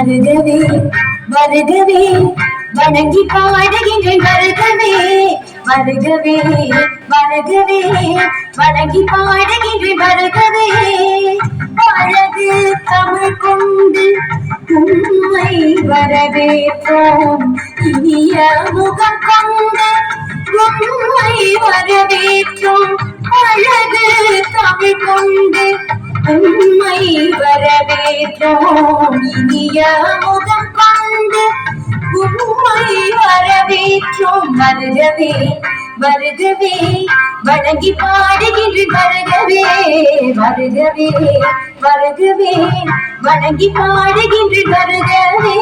வருகவே வருகவே வணங்கி பாடுகின்றேன் வருகவே வருகவே வருகவே வணங்கி பாடுகின்றேன் வருகவே அழகு தமிழ் கொண்டு உண்மை வரவேற்றோம் இனிய முகம் கொண்டு உண்மை வரவேற்றோம் அழகு தமிழ் கொண்டு உண்மை வரவேற்றோம் இனிய முகம் கொண்டு உண்மை வரவேற்றோம் வருகவே வருகவே வணங்கி பாடுகின்ற வருகவே வருகவே வருகவே வணங்கி பாடுகின்ற வருகவே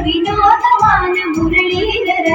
வினோதமான Muralidhar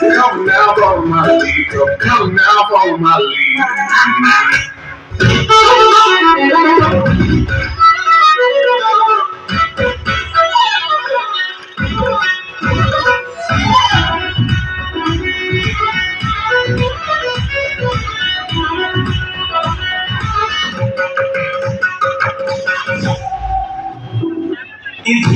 Come now, follow my lead. Come now, follow my lead. If